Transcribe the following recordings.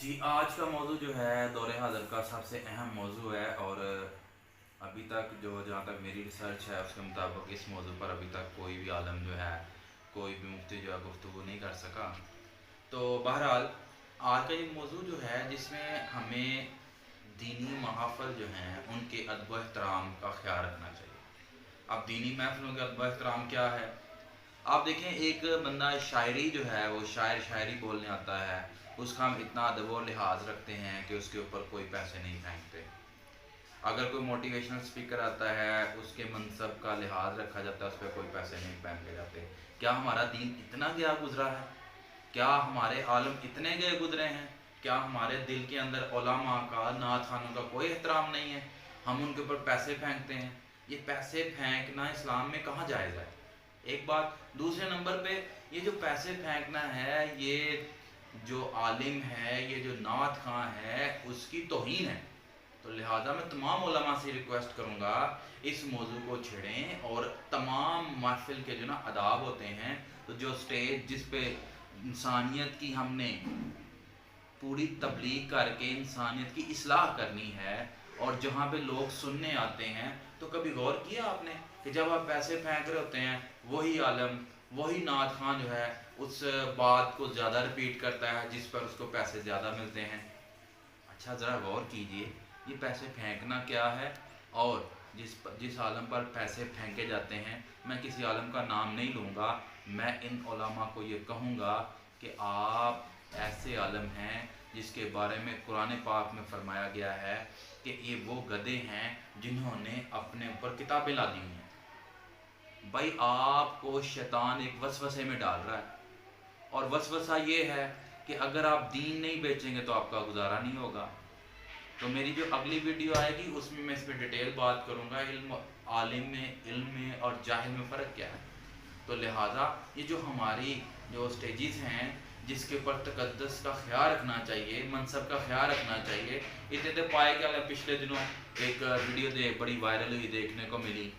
जी, आज का मौजू जो है दौर हाज़िर का सबसे अहम मौजू है। और अभी तक जो जहाँ तक मेरी रिसर्च है उसके मुताबिक इस मौजू पर अभी तक कोई भी आलम जो है, कोई भी मुफ्ती जो है गुफ्तगू नहीं कर सका। तो बहरहाल आज का ये मौजू जो है जिसमें हमें दीनी महाफ़िल जो हैं उनके अदब एहतराम का ख्याल रखना चाहिए। अब दीनी महफ़िलों के अदब एहतराम क्या है? आप देखें, एक बंदा शायरी जो है वो शायरी बोलने आता है, उसका हम इतना अदब और लिहाज रखते हैं कि उसके ऊपर कोई पैसे नहीं फेंकते। अगर कोई मोटिवेशनल स्पीकर आता है उसके मनसब का लिहाज रखा जाता है, उस पर कोई पैसे नहीं फेंके जाते। क्या हमारा दीन इतना गया गुजरा है? क्या हमारे आलम इतने गए गुजरे हैं? क्या हमारे दिल के अंदर उलमा का, नात खानों का कोई एहतराम नहीं है? हम उनके ऊपर पैसे फेंकते हैं। ये पैसे फेंकना इस्लाम में कहाँ जायज़ है? एक बात। दूसरे नंबर पे, ये जो पैसे फेंकना है, ये जो आलिम है, ये जो नात खां है, उसकी तौहीन है। तो लिहाजा मैं तमाम उलमा से रिक्वेस्ट करूँगा इस मौजू को छेड़ें। और तमाम महफिल के जो ना आदाब होते हैं, तो जो स्टेज जिस पे इंसानियत की हमने पूरी तबलीग करके इंसानियत की इस्लाह करनी है, और जहाँ पे लोग सुनने आते हैं, तो कभी गौर किया आपने कि जब आप पैसे फेंक रहे होते हैं, वही आलम, वही नात खां जो है उस बात को ज़्यादा रिपीट करता है जिस पर उसको पैसे ज़्यादा मिलते हैं। अच्छा, ज़रा गौर कीजिए, ये पैसे फेंकना क्या है? और जिस आलम पर पैसे फेंके जाते हैं, मैं किसी आलम का नाम नहीं लूँगा, मैं इन उलमा को ये कहूँगा कि आप ऐसे आलम हैं जिसके बारे में कुरान पाक में फरमाया गया है कि ये वो गधे हैं जिन्होंने अपने ऊपर किताबें ला दी हुई हैं। भाई, आपको शैतान एक वसवसे में डाल रहा है, और वसवसा ये है कि अगर आप दीन नहीं बेचेंगे तो आपका गुजारा नहीं होगा। तो मेरी जो अगली वीडियो आएगी उसमें मैं इस पर डिटेल बात करूँगा, आलिम में, इल्म में और जाहिल में फ़र्क क्या है। तो लिहाजा ये जो हमारी जो स्टेजेस हैं जिसके ऊपर तकद्दस का ख्याल रखना चाहिए, मनसब का ख्याल रखना चाहिए, इतने पाए क्या पिछले दिनों एक वीडियो बड़ी वायरल हुई, देखने को मिली।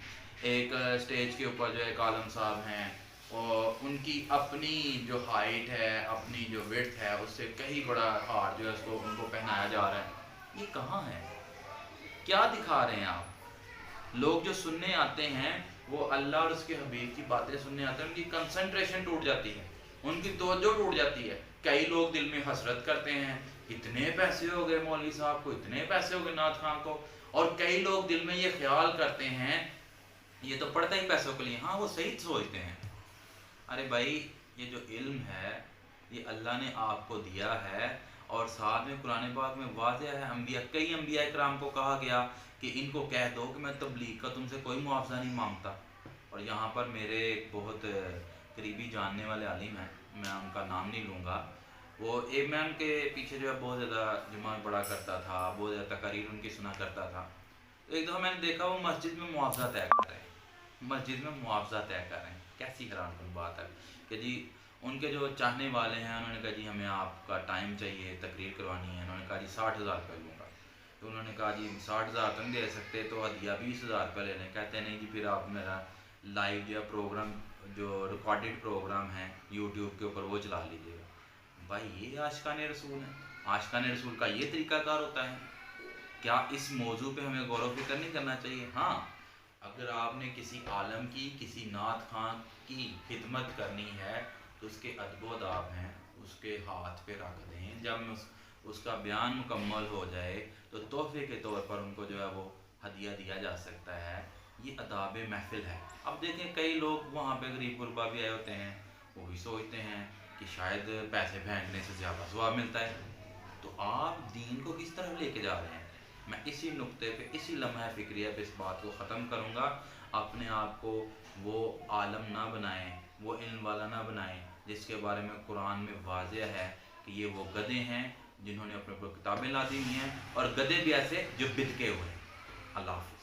एक स्टेज के ऊपर जो एक आलम साहब हैं, और उनकी अपनी जो हाइट है, अपनी जो विड्थ है, उससे कहीं बड़ा हार जो है उसको उनको पहनाया जा रहा है। ये कहाँ है? क्या दिखा रहे हैं आप? लोग जो सुनने आते हैं वो अल्लाह और उसके हबीब की बातें सुनने आते हैं, उनकी कंसंट्रेशन टूट जाती है, उनकी तवज्जो टूट जाती है। कई लोग दिल में हसरत करते हैं, इतने पैसे हो गए मौलवी साहब को, इतने पैसे हो गए नाथ खान को। और कई लोग दिल में ये ख्याल करते हैं ये तो पढ़ता ही पैसों के लिए। हाँ, वो सही सोचते हैं। अरे भाई, ये जो इल्म है ये अल्लाह ने आपको दिया है, और साथ में कुरान पाक में वाज़ेह है, कई अम्बिया इकराम को कहा गया कि इनको कह दो कि मैं तबलीग का तुमसे कोई मुआवजा नहीं मांगता। और यहाँ पर मेरे एक बहुत करीबी जानने वाले आलिम हैं, मैं उनका नाम नहीं लूँगा, वो मैम के पीछे जो है बहुत ज़्यादा जुमा पढ़ा करता था, बहुत ज़्यादा तकारीर उनकी सुना करता था। तो एक दफ़ा मैंने देखा वो मस्जिद में मुआवजा तय कर रहे हैं, मस्जिद में मुआवजा तय कर रहे हैं। कैसी हैरानकुन बात है कि जी उनके जो चाहने वाले हैं, उन्होंने कहा जी हमें आपका टाइम चाहिए, तकरीर करवानी है। उन्होंने कहा जी 60,000 रुपये लूँगा। तो उन्होंने कहा जी 60,000 तो नहीं दे सकते, तो हदिया 20,000 रुपये ले लें। कहते नहीं जी, फिर आप मेरा लाइव जो है प्रोग्राम, जो रिकॉर्डेड प्रोग्राम है यूट्यूब के ऊपर, वो चला लीजिएगा। भाई, ये आशिकाने रसूल है? आशिकाने रसूल का ये तरीकाकार होता है? क्या इस मौजू पे हमें गौर व फिक्र नहीं करना चाहिए? हाँ, अगर आपने किसी आलम की, किसी नात खान की खिदमत करनी है तो उसके अदब-ओ-आदाब हैं, उसके हाथ पे रख दें। जब उसका बयान मुकम्मल हो जाए तो तोहफे के तौर पर उनको जो है वो हदिया दिया जा सकता है। ये आदाब महफिल है। अब देखें, कई लोग वहाँ पे गरीब गुरबा भी आए होते हैं, वो भी सोचते हैं कि शायद पैसे फेंकने से ज़्यादा सवाब मिलता है। तो आप दीन को किस तरफ लेके जा रहे हैं? मैं इसी नुक्ते पे, इसी लम्हा फ़िक्रिया पे इस बात को ख़त्म करूँगा। अपने आप को वो आलम ना बनाएं, वो इल्म वाला ना बनाएं जिसके बारे में कुरान में वाज़ेह है कि ये वो गधे हैं जिन्होंने अपने ऊपर किताबें ला दी हुई हैं, और गधे भी ऐसे जो बिदके हुए हैं। अल्लाह हाफ़िज़।